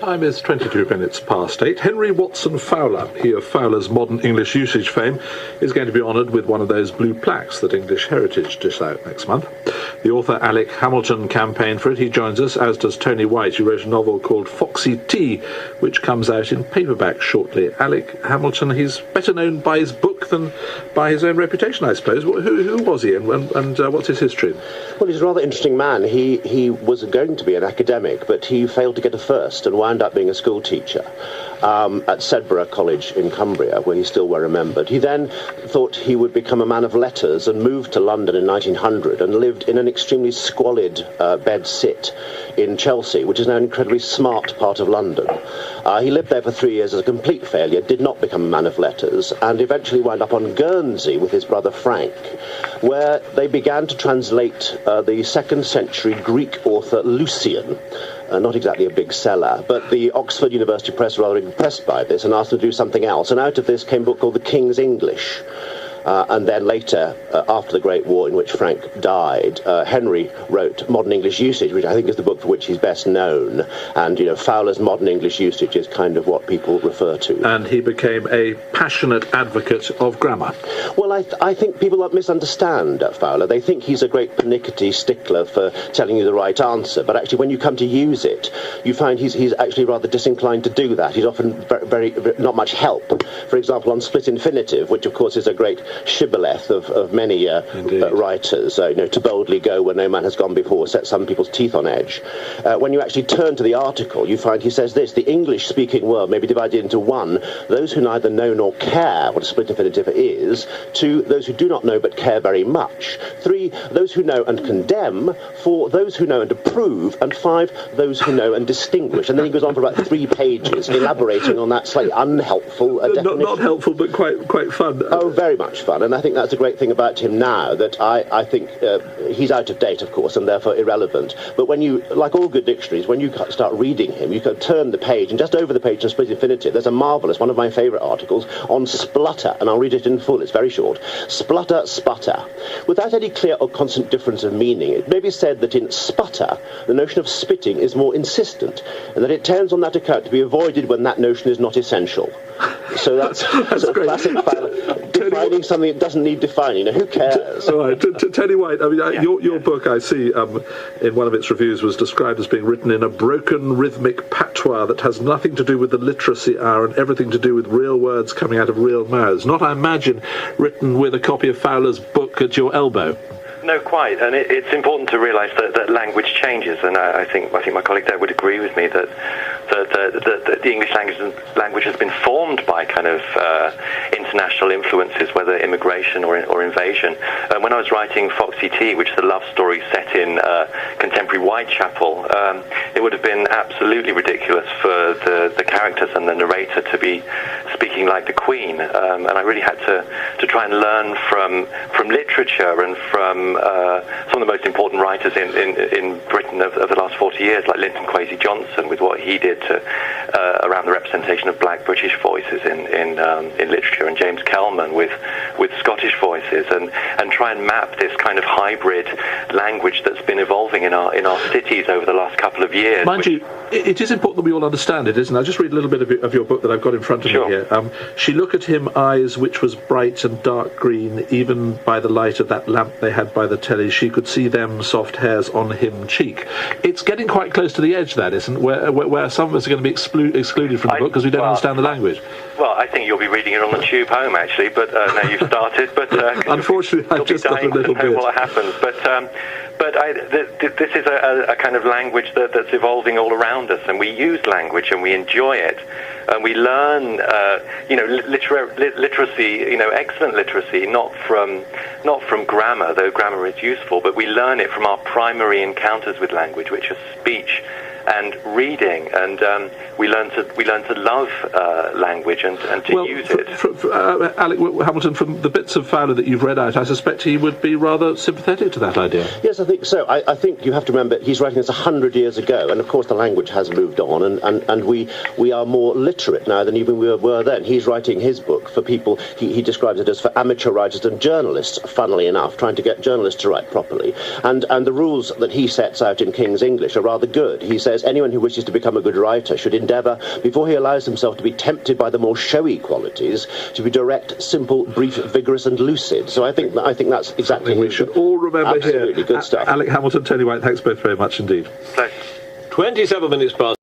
Time is 22 minutes past 8. Henry Watson Fowler, he of Fowler's modern English usage fame, is going to be honoured with one of those blue plaques that English Heritage dish out next month. The author Alec Hamilton campaigned for it. He joins us, as does Tony White, who wrote a novel called Foxy-T, which comes out in paperback shortly. Alec Hamilton, he's better known by his book than by his own reputation, I suppose. Who was he and what's his history? Well, he's a rather interesting man. He was going to be an academic, but he failed to get a first and wound up being a school teacher at Sedbergh College in Cumbria, where he's still well remembered. He then thought he would become a man of letters and moved to London in 1900 and lived in an extremely squalid bed-sit in Chelsea, which is now an incredibly smart part of London. He lived there for 3 years as a complete failure, did not become a man of letters, and eventually wound up on Guernsey with his brother Frank, where they began to translate the 2nd century Greek author Lucian. Not exactly a big seller, but the Oxford University Press were rather impressed by this and asked him to do something else. And out of this came a book called The King's English. And then later, after the Great War in which Frank died, Henry wrote Modern English Usage, which I think is the book for which he's best known. And, you know, Fowler's Modern English Usage is kind of what people refer to. And he became a passionate advocate of grammar. Well, I think people misunderstand Fowler. They think he's a great pernickety stickler for telling you the right answer. But actually, when you come to use it, you find he's actually rather disinclined to do that. He's often very not much help. For example, on split infinitive, which of course is a great shibboleth of many writers, to boldly go where no man has gone before, set some people's teeth on edge. When you actually turn to the article, you find he says this: the English-speaking world may be divided into 1, those who neither know nor care what a split infinitive is; 2, those who do not know but care very much; 3, those who know and condemn; 4, those who know and approve; and 5, those who know and distinguish. And then he goes on for about 3 pages elaborating on that slightly unhelpful definition. Not helpful, but quite fun. Oh, very much fun, and I think that's a great thing about him now, that I think he's out of date, of course, and therefore irrelevant. But when you, like all good dictionaries, when you start reading him, you can turn the page, and just over the page in split infinitive, there's a marvellous, one of my favourite articles, on splutter, and I'll read it in full, it's very short. Splutter, sputter. Without any clear or constant difference of meaning, it may be said that in sputter, the notion of spitting is more insistent, and that it tends on that account to be avoided when that notion is not essential. So that's great. Classic defining something that doesn't need defining. Now, who cares? All right, Tony White, I mean, your book, I see, in one of its reviews, was described as being written in a broken rhythmic patois that has nothing to do with the literacy hour and everything to do with real words coming out of real mouths. Not, I imagine, written with a copy of Fowler's book at your elbow. No, quite, and it's important to realise that language changes, and I think my colleague there would agree with me that the English language has been formed by kind of international influences, whether immigration or invasion. When I was writing Foxy-T, which is a love story set in contemporary Whitechapel, it would have been absolutely ridiculous for the characters and the narrator to be speaking like the Queen, and I really had to try and learn from literature and from some of the most important writers in Britain of the last 40 years, like Linton Kwesi Johnson, with what he did around the representation of black British voices in literature, and James Kelman with Scottish voices, and try and map this kind of hybrid language that's been evolving in our cities over the last couple of years. Mind you, it is important that we all understand it, isn't it? I'll just read a little bit of your book that I've got in front of me here. She looked at him, eyes which was bright and dark green, even by the light of that lamp they had by the telly, she could see them soft hairs on him cheek. It's getting quite close to the edge, that isn't, where some of us are going to be excluded from the book because we don't understand the language. Well, I think you'll be reading it on the tube home, actually, but now you've started. But unfortunately, I've just got a little bit. What happens? But this is a kind of language that's evolving all around us, and we use language and we enjoy it, and we learn, literacy, excellent literacy, not from grammar, though grammar is useful, but we learn it from our primary encounters with language, which are speech and reading, and we learn to love language and to use it. Alec Hamilton, from the bits of Fowler that you've read out, I suspect he would be rather sympathetic to that idea. Yes, I think so. I think you have to remember he's writing this 100 years ago, and of course the language has moved on, and we are more literate now than even we were then. He's writing his book for people, he describes it as for amateur writers and journalists, funnily enough, trying to get journalists to write properly. And the rules that he sets out in King's English are rather good. He says says anyone who wishes to become a good writer should endeavour, before he allows himself to be tempted by the more showy qualities, to be direct, simple, brief, vigorous and lucid. So I think that's exactly we should all remember absolutely here. Good stuff. Alec Hamilton, Tony White, thanks both very much indeed. Pleasure. 27 minutes past.